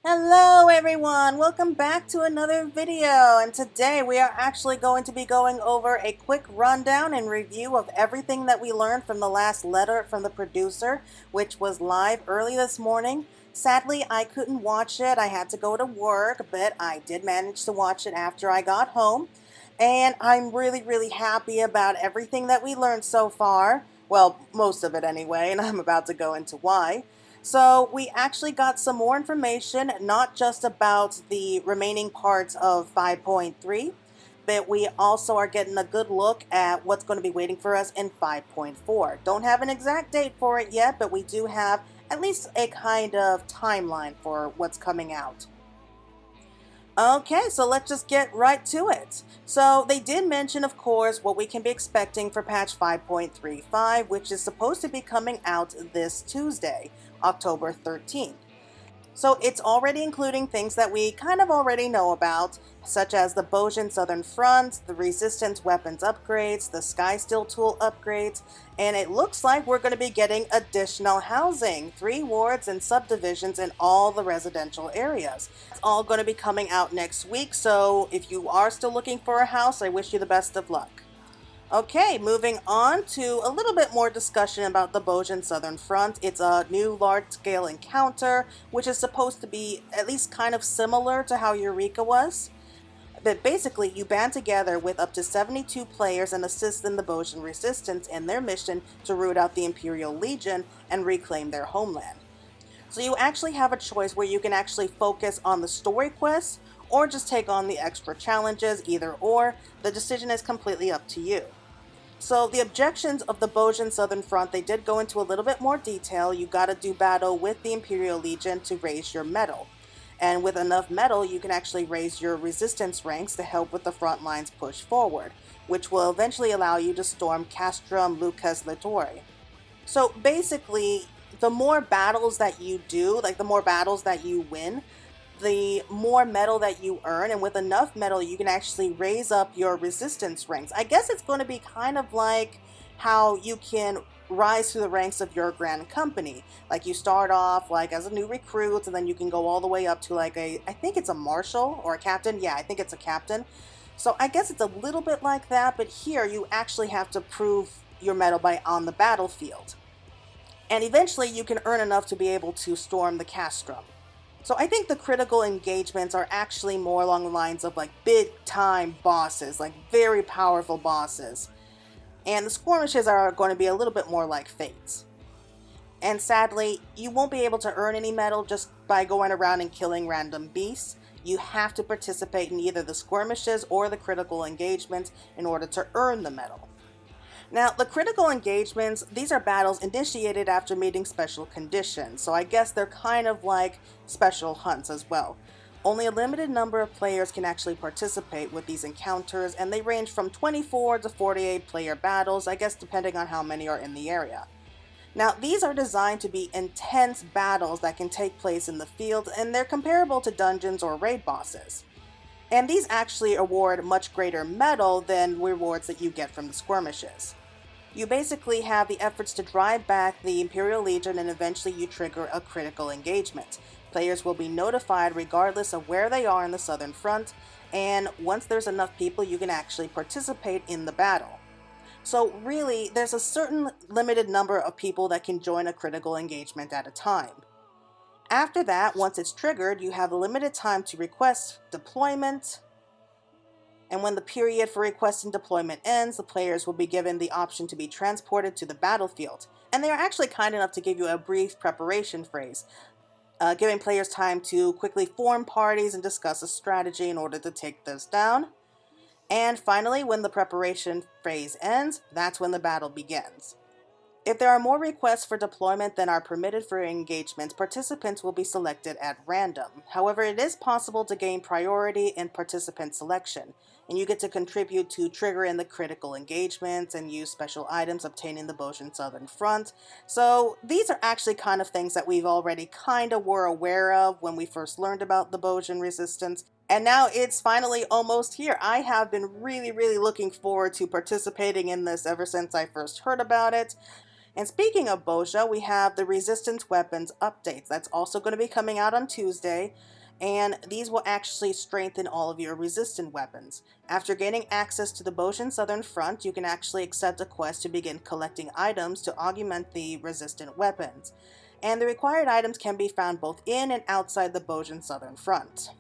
Hello everyone, welcome back to another video, and today we are actually going to be going over a quick rundown and review of everything that we learned from the last letter from the producer, which was live early this morning. Sadly, I couldn't watch it. I had to go to work, but I did manage to watch it after I got home, and I'm really happy about everything that we learned so far. Well, most of it anyway, and I'm about to go into why. So we actually got some more information, not just about the remaining parts of 5.3, but we also are getting a good look at what's going to be waiting for us in 5.4. Don't have an exact date for it yet, but we do have at least a kind of timeline for what's coming out. Okay, so let's just get right to it. So they did mention, of course, what we can be expecting for patch 5.35, which is supposed to be coming out this Tuesday, October 13th. So it's already including things that we kind of already know about, such as the Bojin Southern Front, the Resistance Weapons upgrades, the Skysteel Tool upgrades, and it looks like we're going to be getting additional housing, 3 wards and subdivisions in all the residential areas. It's all going to be coming out next week, so if you are still looking for a house, I wish you the best of luck. Okay, moving on to a little bit more discussion about the Bojin Southern Front. It's a new large-scale encounter, which is supposed to be at least kind of similar to how Eureka was. But basically, you band together with up to 72 players and assist in the Bojin Resistance in their mission to root out the Imperial Legion and reclaim their homeland. So you actually have a choice where you can actually focus on the story quests or just take on the extra challenges, either or. The decision is completely up to you. So the objections of the Bojin Southern Front, they did go into a little bit more detail. You gotta do battle with the Imperial Legion to raise your medal. And with enough medal, you can actually raise your resistance ranks to help with the front lines push forward, which will eventually allow you to storm Castrum Lucas Litori. So basically, the more battles that you do, like the more battles that you win, the more metal that you earn, and with enough metal you can actually raise up your resistance ranks. I guess it's going to be kind of like how you can rise through the ranks of your grand company. Like you start off like as a new recruit, and then you can go all the way up to like I think it's a marshal or a captain. Yeah, I think it's a captain. So I guess it's a little bit like that, but here you actually have to prove your metal by on the battlefield. And eventually you can earn enough to be able to storm the castrum. So I think the critical engagements are actually more along the lines of like big time bosses, like very powerful bosses. And the skirmishes are going to be a little bit more like fates. And sadly, you won't be able to earn any metal just by going around and killing random beasts. You have to participate in either the skirmishes or the critical engagements in order to earn the medal. Now, the critical engagements, these are battles initiated after meeting special conditions, so I guess they're kind of like special hunts as well. Only a limited number of players can actually participate with these encounters, and they range from 24 to 48 player battles, I guess depending on how many are in the area. Now, these are designed to be intense battles that can take place in the field, and they're comparable to dungeons or raid bosses. And these actually award much greater metal than rewards that you get from the skirmishes. You basically have the efforts to drive back the Imperial Legion, and eventually you trigger a critical engagement. Players will be notified regardless of where they are in the Southern Front, and once there's enough people you can actually participate in the battle. So really, there's a certain limited number of people that can join a critical engagement at a time. After that, once it's triggered, you have a limited time to request deployment, and when the period for requesting deployment ends, the players will be given the option to be transported to the battlefield. And they are actually kind enough to give you a brief preparation phase, giving players time to quickly form parties and discuss a strategy in order to take this down. And finally, when the preparation phase ends, that's when the battle begins. If there are more requests for deployment than are permitted for engagement, participants will be selected at random. However, it is possible to gain priority in participant selection, and you get to contribute to trigger in the critical engagements and use special items obtained in the Bojin Southern Front. So these are actually kind of things that we've already kind of were aware of when we first learned about the Bojin Resistance. And now it's finally almost here. I have been really looking forward to participating in this ever since I first heard about it. And speaking of Bozja, we have the Resistance Weapons updates. That's also going to be coming out on Tuesday, and these will actually strengthen all of your resistant weapons. After gaining access to the Bozjan Southern Front, you can actually accept a quest to begin collecting items to augment the resistant weapons. And the required items can be found both in and outside the Bozjan Southern Front.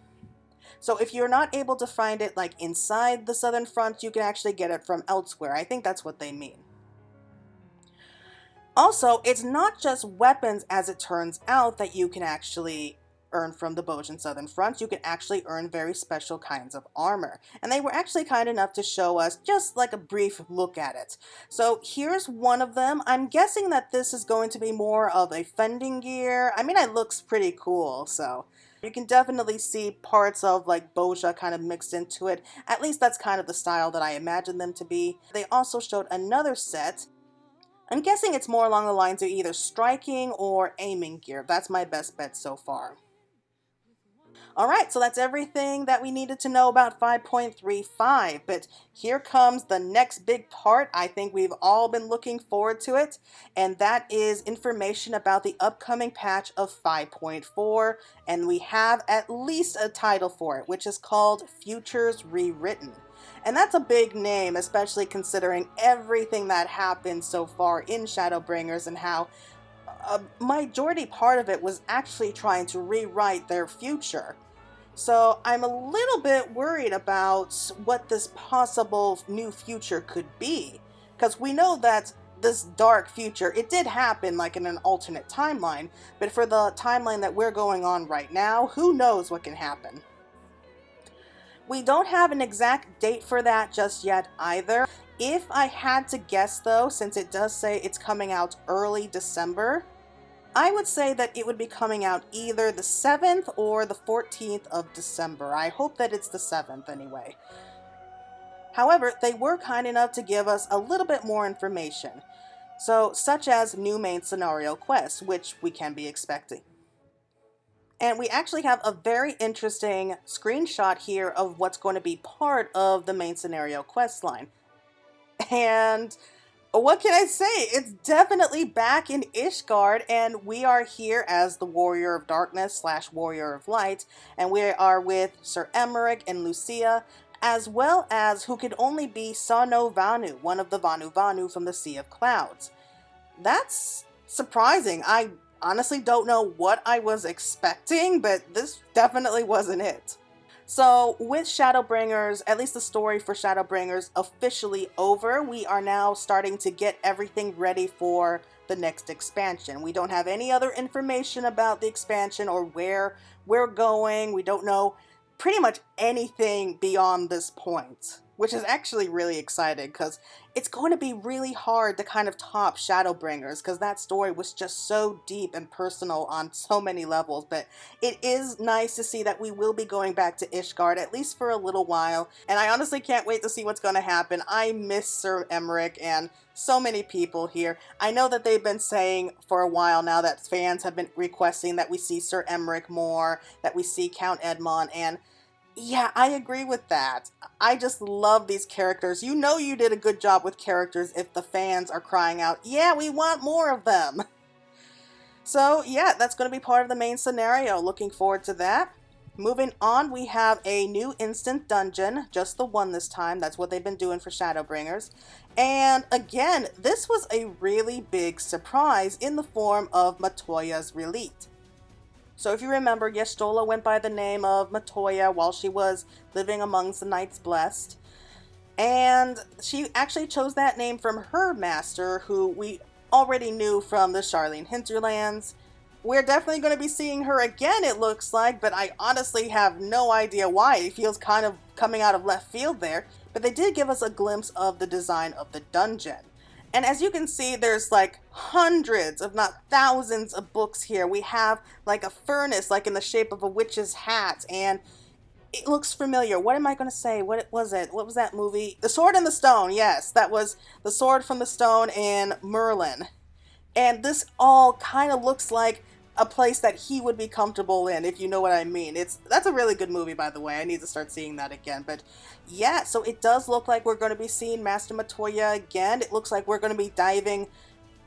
So if you're not able to find it like inside the Southern Front, you can actually get it from elsewhere. I think that's what they mean. Also, it's not just weapons, as it turns out, that you can actually earn from the Bozjan Southern Front. You can actually earn very special kinds of armor. And they were actually kind enough to show us just like a brief look at it. So here's one of them. I'm guessing that this is going to be more of a fending gear. I mean, it looks pretty cool, so you can definitely see parts of like Bozja kind of mixed into it. At least that's kind of the style that I imagine them to be. They also showed another set. I'm guessing it's more along the lines of either striking or aiming gear. That's my best bet so far. Alright, so that's everything that we needed to know about 5.35, but here comes the next big part. I think we've all been looking forward to it, and that is information about the upcoming patch of 5.4, and we have at least a title for it, which is called Futures Rewritten. And that's a big name, especially considering everything that happened so far in Shadowbringers and how a majority part of it was actually trying to rewrite their future. So I'm a little bit worried about what this possible new future could be. Because we know that this dark future, it did happen like in an alternate timeline, but for the timeline that we're going on right now, who knows what can happen. We don't have an exact date for that just yet either. If I had to guess though, since it does say it's coming out early December, I would say that it would be coming out either the 7th or the 14th of December. I hope that it's the 7th anyway. However, they were kind enough to give us a little bit more information. So, such as new main scenario quests, which we can be expecting. And we actually have a very interesting screenshot here of what's going to be part of the main scenario quest line. And what can I say? It's definitely back in Ishgard, and we are here as the Warrior of Darkness / Warrior of Light, and we are with Sir Emmerich and Lucia, as well as who could only be Sano Vanu, one of the Vanu Vanu from the Sea of Clouds. That's surprising. I honestly don't know what I was expecting, but this definitely wasn't it. So with Shadowbringers, at least the story for Shadowbringers officially over, we are now starting to get everything ready for the next expansion. We don't have any other information about the expansion or where we're going. We don't know pretty much anything beyond this point, which is actually really exciting because it's going to be really hard to kind of top Shadowbringers because that story was just so deep and personal on so many levels. But it is nice to see that we will be going back to Ishgard, at least for a little while. And I honestly can't wait to see what's going to happen. I miss Sir Emmerich and so many people here. I know that they've been saying for a while now that fans have been requesting that we see Sir Emmerich more, that we see Count Edmond, and yeah, I agree with that. I just love these characters. You know you did a good job with characters if the fans are crying out, yeah, we want more of them. So yeah, that's going to be part of the main scenario. Looking forward to that. Moving on, we have a new instant dungeon, just the one this time. That's what they've been doing for Shadowbringers. And again, this was a really big surprise in the form of Matoya's Relite. So if you remember, Yestola went by the name of Matoya while she was living amongst the Knights Blessed. And she actually chose that name from her master, who we already knew from the Charlene Hinterlands. We're definitely going to be seeing her again, it looks like, but I honestly have no idea why. It feels kind of coming out of left field there. But they did give us a glimpse of the design of the dungeon. And as you can see, there's like hundreds, if not thousands of books here. We have like a furnace, like in the shape of a witch's hat, and it looks familiar. What am I going to say? What was it? What was that movie? The Sword in the Stone. Yes, that was the Sword from the Stone in Merlin. And this all kind of looks like a place that he would be comfortable in, if you know what I mean. That's a really good movie, by the way. I need to start seeing that again. But yeah, so it does look like we're going to be seeing Master Matoya again. It looks like we're going to be diving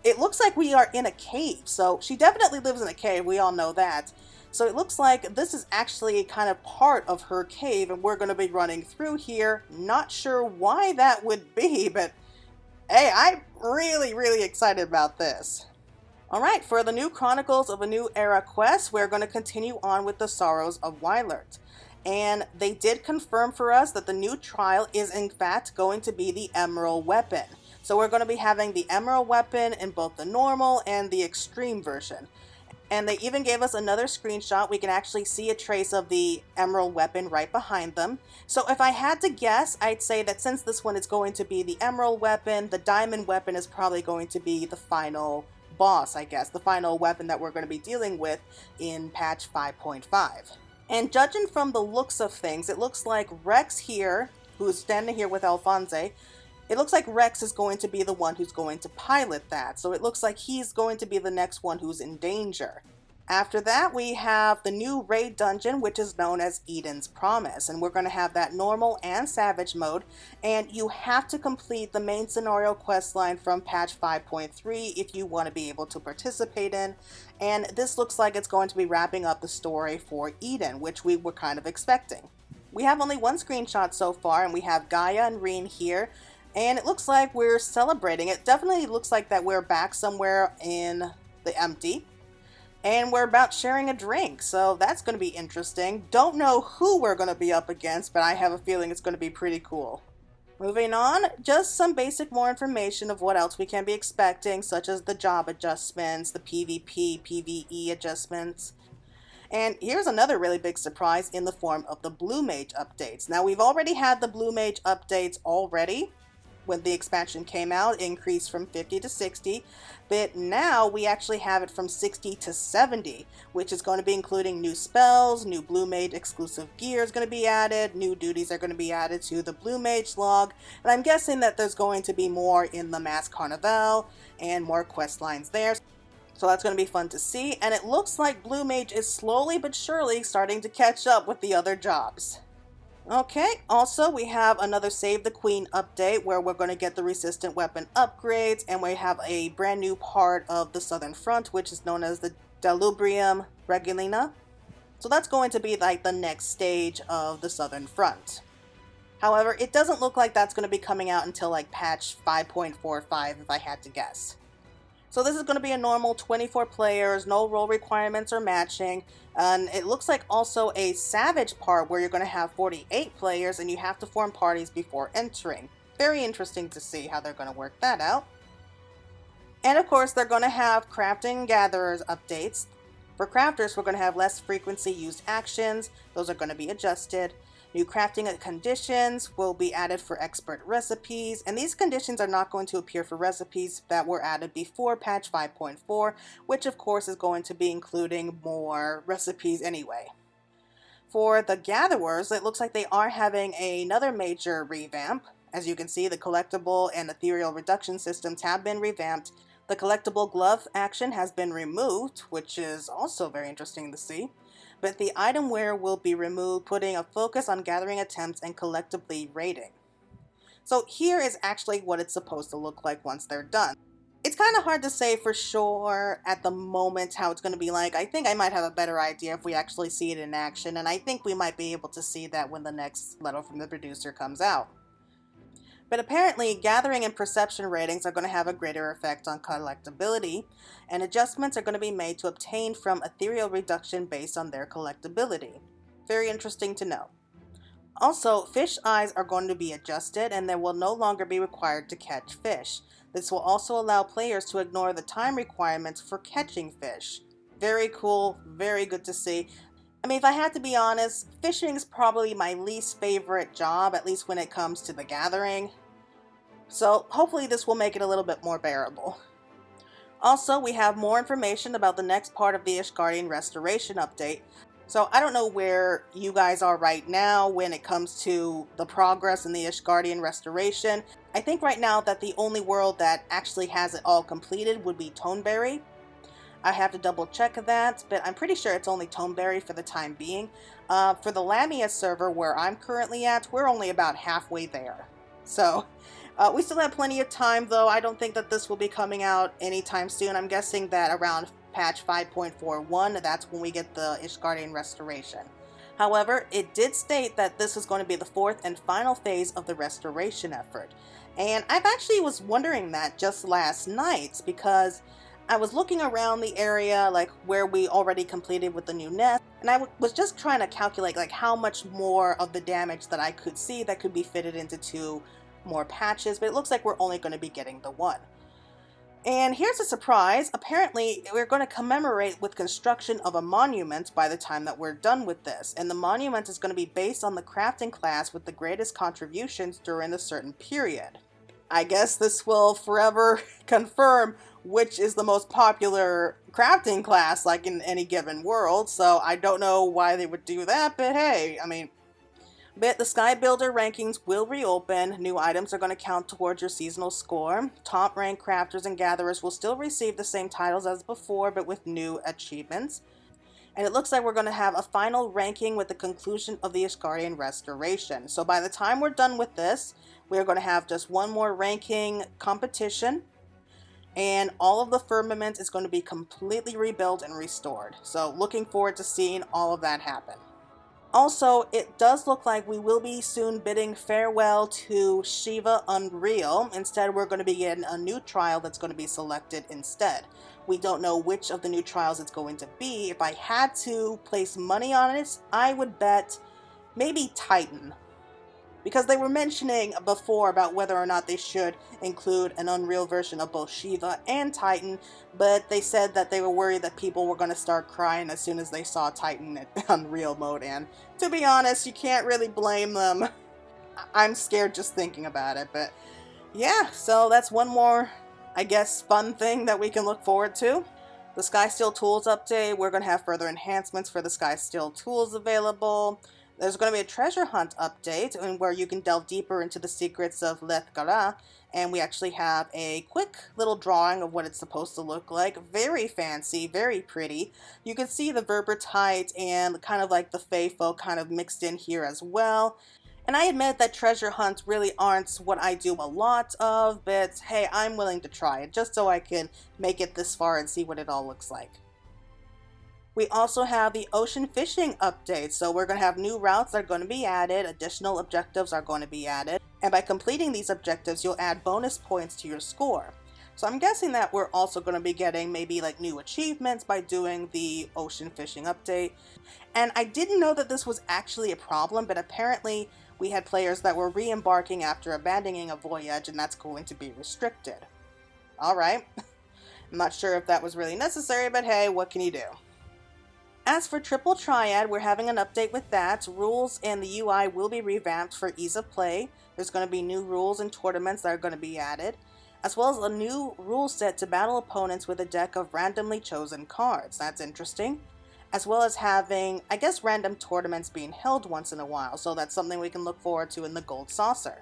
it looks like we are in a cave. So she definitely lives in a cave. We all know that. So it looks like this is actually kind of part of her cave, and we're going to be running through here. Not sure why that would be, but hey, I'm really excited about this. Alright, for the new Chronicles of a New Era quest, we're going to continue on with the Sorrows of Wylert. And they did confirm for us that the new trial is in fact going to be the Emerald Weapon. So we're going to be having the Emerald Weapon in both the normal and the extreme version. And they even gave us another screenshot. We can actually see a trace of the Emerald Weapon right behind them. So if I had to guess, I'd say that since this one is going to be the Emerald Weapon, the Diamond Weapon is probably going to be the final boss, I guess. The final weapon that we're going to be dealing with in patch 5.5. And judging from the looks of things, it looks like Rex here, who's standing here with Alphonse, it looks like Rex is going to be the one who's going to pilot that. So it looks like he's going to be the next one who's in danger. After that, we have the new raid dungeon, which is known as Eden's Promise. And we're going to have that normal and savage mode. And you have to complete the main scenario questline from patch 5.3 if you want to be able to participate in. And this looks like it's going to be wrapping up the story for Eden, which we were kind of expecting. We have only one screenshot so far, and we have Gaia and Reen here. And it looks like we're celebrating. It definitely looks like that we're back somewhere in the empty. And we're about sharing a drink, so that's going to be interesting. Don't know who we're going to be up against, but I have a feeling it's going to be pretty cool. Moving on, just some basic more information of what else we can be expecting, such as the job adjustments, the PvP, PvE adjustments. And here's another really big surprise in the form of the Blue Mage updates. Now, we've already had the Blue Mage updates already. When the expansion came out, it increased from 50 to 60, but now we actually have it from 60 to 70, which is going to be including new spells, new Blue Mage exclusive gear is going to be added, new duties are going to be added to the Blue Mage log, and I'm guessing that there's going to be more in the Mass Carnival and more quest lines there. So that's going to be fun to see, and it looks like Blue Mage is slowly but surely starting to catch up with the other jobs. Okay, also we have another Save the Queen update where we're going to get the resistant weapon upgrades, and we have a brand new part of the Southern Front, which is known as the Dalubrium Regulina. So that's going to be like the next stage of the Southern Front. However, it doesn't look like that's going to be coming out until like patch 5.45 if I had to guess. So this is going to be a normal 24 players, no role requirements or matching, and it looks like also a Savage part where you're going to have 48 players and you have to form parties before entering. Very interesting to see how they're going to work that out. And of course, they're going to have Crafting and Gatherers updates. For crafters, we're going to have less frequency used actions. Those are going to be adjusted. New crafting conditions will be added for expert recipes, and these conditions are not going to appear for recipes that were added before patch 5.4, which of course is going to be including more recipes anyway. For the gatherers, it looks like they are having another major revamp. As you can see, the collectible and ethereal reduction systems have been revamped. The collectible glove action has been removed, which is also very interesting to see. But the itemware will be removed, putting a focus on gathering attempts and collectively rating. So here is actually what it's supposed to look like once they're done. It's kind of hard to say for sure at the moment how it's going to be like. I think I might have a better idea if we actually see it in action, and I think we might be able to see that when the next letter from the producer comes out. But apparently, gathering and perception ratings are going to have a greater effect on collectability, and adjustments are going to be made to obtain from ethereal reduction based on their collectability. Very interesting to know. Also, fish eyes are going to be adjusted, and they will no longer be required to catch fish. This will also allow players to ignore the time requirements for catching fish. Very cool, very good to see. I mean, if I had to be honest, fishing is probably my least favorite job, at least when it comes to the gathering. So hopefully this will make it a little bit more bearable. Also, we have more information about the next part of the Ishgardian Restoration update. So I don't know where you guys are right now when it comes to the progress in the Ishgardian Restoration. I think right now that the only world that actually has it all completed would be Toneberry. I have to double check that, but I'm pretty sure it's only Toneberry for the time being. For the Lamia server where I'm currently at, we're only about halfway there. So We still have plenty of time, though. I don't think that this will be coming out anytime soon. I'm guessing that around patch 5.41, that's when we get the Ishgardian restoration. However, it did state that this is going to be the fourth and final phase of the restoration effort. And I've actually was wondering that just last night because I was looking around the area like where we already completed with the new nest, and I was just trying to calculate like how much more of the damage that I could see that could be fitted into 2 more patches, but it looks like we're only going to be getting the 1. And here's a surprise. Apparently, we're going to commemorate with construction of a monument by the time that we're done with this. And the monument is going to be based on the crafting class with the greatest contributions during a certain period. I guess this will forever confirm which is the most popular crafting class, like in any given world. So I don't know why they would do that, but hey, I mean, but the Sky Builder rankings will reopen. New items are going to count towards your seasonal score. Top rank crafters and gatherers will still receive the same titles as before, but with new achievements. And it looks like we're going to have a final ranking with the conclusion of the Ishgardian restoration. So by the time we're done with this, we're going to have just one more ranking competition. And all of the firmament is going to be completely rebuilt and restored. So looking forward to seeing all of that happen. Also, it does look like we will be soon bidding farewell to Shiva Unreal. Instead, we're going to be getting a new trial that's going to be selected instead. We don't know which of the new trials it's going to be. If I had to place money on it, I would bet maybe Titan. Because they were mentioning before about whether or not they should include an Unreal version of both Shiva and Titan, but they said that they were worried that people were going to start crying as soon as they saw Titan in Unreal mode, and to be honest, you can't really blame them. I'm scared just thinking about it, but yeah, so that's one more, I guess, fun thing that we can look forward to. The Sky Steel Tools update, we're going to have further enhancements for the Sky Steel Tools available. There's going to be a treasure hunt update where you can delve deeper into the secrets of Lethgara, and we actually have a quick little drawing of what it's supposed to look like. Very fancy, very pretty. You can see the Verbertite and kind of like the Fey folk kind of mixed in here as well. And I admit that treasure hunts really aren't what I do a lot of, but hey, I'm willing to try it just so I can make it this far and see what it all looks like. We also have the ocean fishing update, so we're going to have new routes that are going to be added, additional objectives are going to be added, and by completing these objectives, you'll add bonus points to your score. So I'm guessing that we're also going to be getting maybe like new achievements by doing the ocean fishing update. And I didn't know that this was actually a problem, but apparently we had players that were re-embarking after abandoning a voyage, and that's going to be restricted. Alright, I'm not sure if that was really necessary, but hey, what can you do? As for Triple Triad, we're having an update with that. Rules and the UI will be revamped for ease of play. There's going to be new rules and tournaments that are going to be added, as well as a new rule set to battle opponents with a deck of randomly chosen cards. That's interesting. As well as having, I guess, random tournaments being held once in a while, so that's something we can look forward to in the Gold Saucer.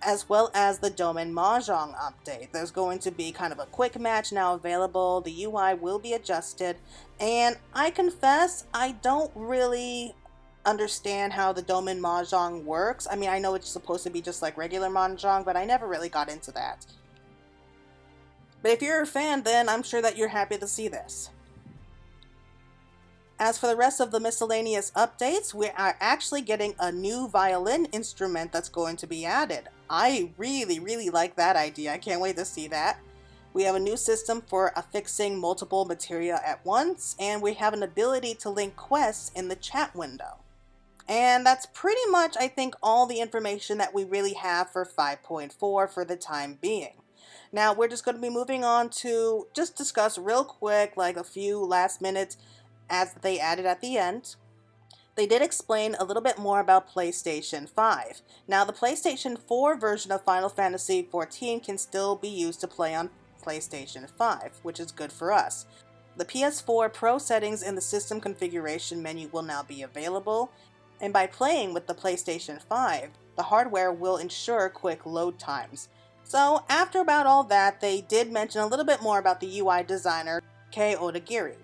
As well as the Domain Mahjong update. There's going to be kind of a quick match now available, the UI will be adjusted, and I confess, I don't really understand how the Domain Mahjong works. I mean, I know it's supposed to be just like regular Mahjong, but I never really got into that. But if you're a fan, then I'm sure that you're happy to see this. As for the rest of the miscellaneous updates, we are actually getting a new violin instrument that's going to be added. I really like that idea. I can't wait to see that. We have a new system for affixing multiple materia at once, and we have an ability to link quests in the chat window. And that's pretty much, I think, all the information that we really have for 5.4 for the time being. Now, we're just going to be moving on to just discuss real quick, like a few last minute ads that they added at the end. They did explain a little bit more about PlayStation 5. Now, the PlayStation 4 version of Final Fantasy XIV can still be used to play on PlayStation 5, which is good for us. The PS4 Pro settings in the system configuration menu will now be available, and by playing with the PlayStation 5, the hardware will ensure quick load times. So, after about all that, they did mention a little bit more about the UI designer, Kei Odagiri.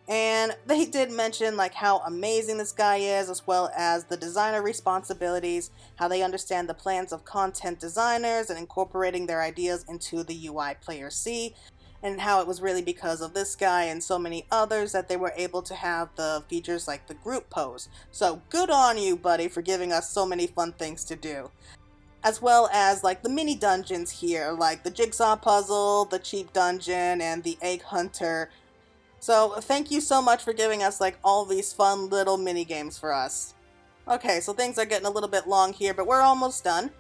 And they did mention like how amazing this guy is, as well as the designer responsibilities, how they understand the plans of content designers and incorporating their ideas into the UI players see, and how it was really because of this guy and so many others that they were able to have the features like the group pose. So good on you, buddy, for giving us so many fun things to do. As well as like the mini dungeons here, like the jigsaw puzzle, the cheap dungeon, and the egg hunter. So thank you so much for giving us like all these fun little mini games for us. Okay, so things are getting a little bit long here, but we're almost done.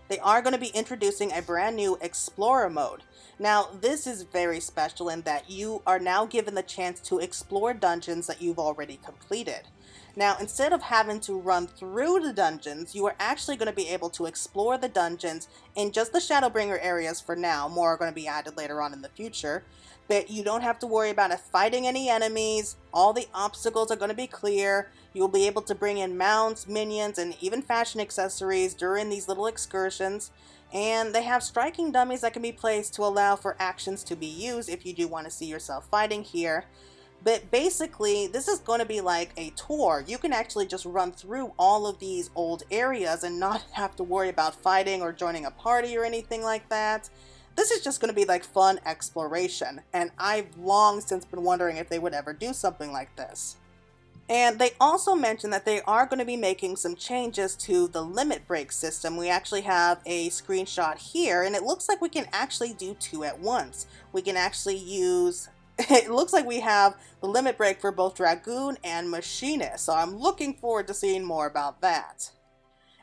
They are going to be introducing a brand new Explorer mode. Now, this is very special in that you are now given the chance to explore dungeons that you've already completed. Now, instead of having to run through the dungeons, you are actually going to be able to explore the dungeons in just the Shadowbringer areas for now. More are going to be added later on in the future. But you don't have to worry about fighting any enemies. All the obstacles are going to be clear. You'll be able to bring in mounts, minions, and even fashion accessories during these little excursions. And they have striking dummies that can be placed to allow for actions to be used if you do want to see yourself fighting here. But basically, this is going to be like a tour. You can actually just run through all of these old areas and not have to worry about fighting or joining a party or anything like that. This is just going to be like fun exploration, and I've long since been wondering if they would ever do something like this. And they also mentioned that they are going to be making some changes to the limit break system. We actually have a screenshot here, and it looks like we can actually do two at once. We can actually use, it looks like we have the limit break for both Dragoon and Machinist, so I'm looking forward to seeing more about that.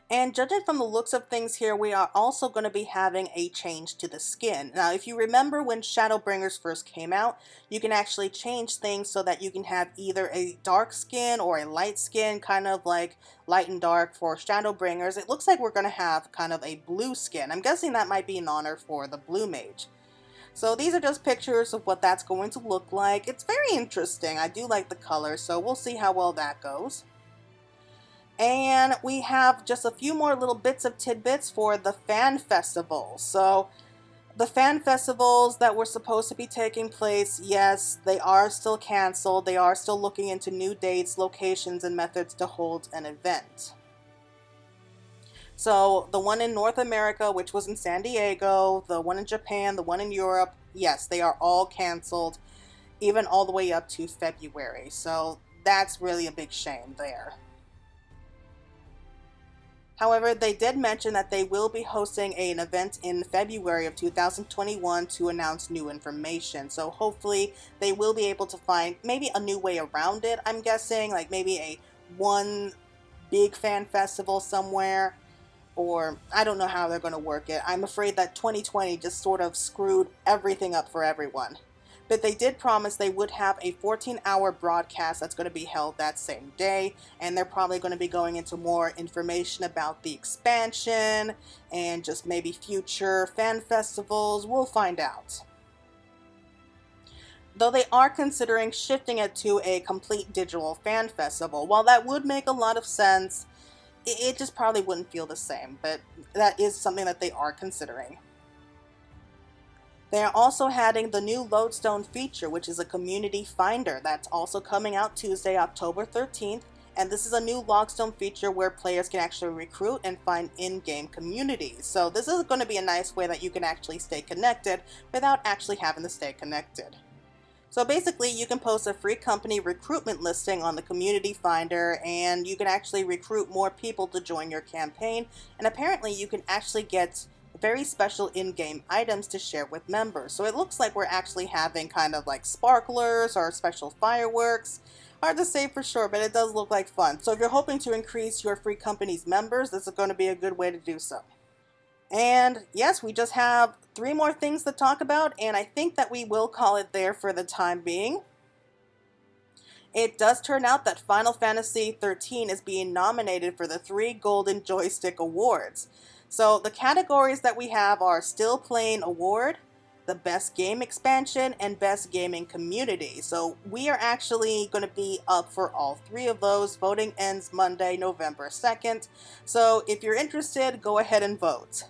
And judging from the looks of things here, we are also going to be having a change to the skin. Now, if you remember when Shadowbringers first came out, you can actually change things so that you can have either a dark skin or a light skin, kind of like light and dark for Shadowbringers. It looks like we're going to have kind of a blue skin. I'm guessing that might be in honor for the Blue Mage. So these are just pictures of what that's going to look like. It's very interesting. I do like the color, so we'll see how well that goes. And we have just a few more little bits of tidbits for the fan festivals. So the fan festivals that were supposed to be taking place, yes, they are still canceled. They are still looking into new dates, locations, and methods to hold an event. So the one in North America, which was in San Diego, the one in Japan, the one in Europe, yes, they are all canceled, even all the way up to February. So that's really a big shame there. However, they did mention that they will be hosting an event in February of 2021 to announce new information. So hopefully they will be able to find maybe a new way around it, I'm guessing, like maybe a one big fan festival somewhere, or I don't know how they're going to work it. I'm afraid that 2020 just sort of screwed everything up for everyone. But they did promise they would have a 14-hour broadcast that's going to be held that same day, and they're probably going to be going into more information about the expansion and just maybe future fan festivals. We'll find out. Though they are considering shifting it to a complete digital fan festival. While that would make a lot of sense, it just probably wouldn't feel the same, but that is something that they are considering. They are also adding the new Lodestone feature, which is a community finder that's also coming out Tuesday, October 13th. And this is a new Lodestone feature where players can actually recruit and find in-game communities. So this is going to be a nice way that you can actually stay connected without actually having to stay connected. So basically, you can post a free company recruitment listing on the community finder, and you can actually recruit more people to join your campaign. And apparently, you can actually get very special in-game items to share with members. So it looks like we're actually having kind of like sparklers or special fireworks. Hard to say for sure, but it does look like fun. So if you're hoping to increase your free company's members, this is going to be a good way to do so. And yes, we just have 3 more things to talk about, and I think that we will call it there for the time being. It does turn out that Final Fantasy XIII is being nominated for the 3 Golden Joystick Awards. So the categories that we have are Still Playing Award, the Best Game Expansion, and Best Gaming Community. So we are actually going to be up for all 3 of those. Voting ends Monday, November 2nd. So if you're interested, go ahead and vote.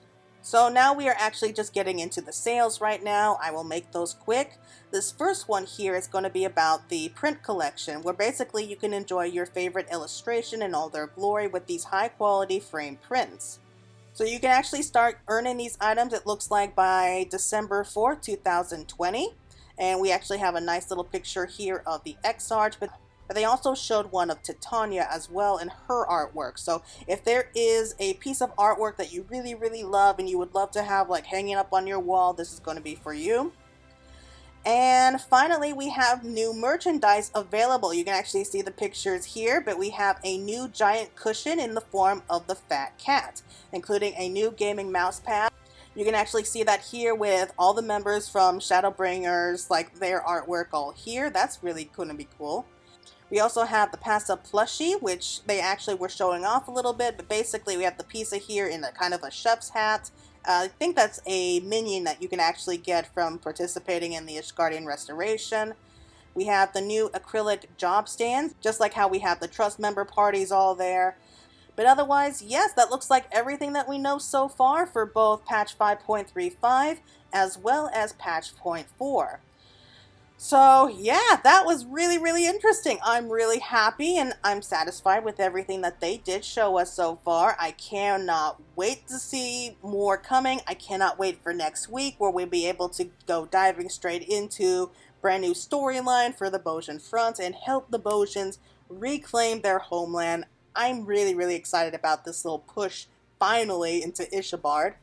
So now we are actually just getting into the sales right now. I will make those quick. This first one here is going to be about the print collection, where basically you can enjoy your favorite illustration in all their glory with these high quality frame prints. So you can actually start earning these items, it looks like, by December 4th, 2020. And we actually have a nice little picture here of the X-Arch, but they also showed one of Titania as well in her artwork. So if there is a piece of artwork that you really, really love and you would love to have like hanging up on your wall, this is going to be for you. And finally, we have new merchandise available. You can actually see the pictures here, but we have a new giant cushion in the form of the Fat Cat, including a new gaming mouse pad. You can actually see that here with all the members from Shadowbringers, like their artwork all here. That's really going to be cool. We also have the Pasta plushie, which they actually were showing off a little bit, but basically we have the pizza here in a kind of a chef's hat. I think that's a minion that you can actually get from participating in the Ishgardian restoration. We have the new acrylic job stands, just like how we have the trust member parties all there. But otherwise, yes, that looks like everything that we know so far for both patch 5.35 as well as patch 0.4. So yeah, that was really, really interesting. I'm really happy and I'm satisfied with everything that they did show us so far. I cannot wait to see more coming. I cannot wait for next week where we'll be able to go diving straight into brand new storyline for the Bojin front and help the Bojins reclaim their homeland. I'm really, really excited about this little push finally into Ishabard.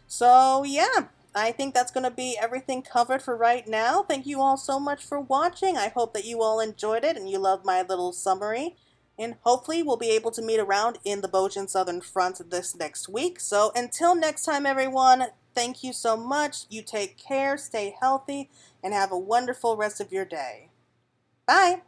So yeah, I think that's going to be everything covered for right now. Thank you all so much for watching. I hope that you all enjoyed it and you loved my little summary. And hopefully we'll be able to meet around in the Bojin Southern Front this next week. So until next time, everyone, thank you so much. You take care, stay healthy, and have a wonderful rest of your day. Bye!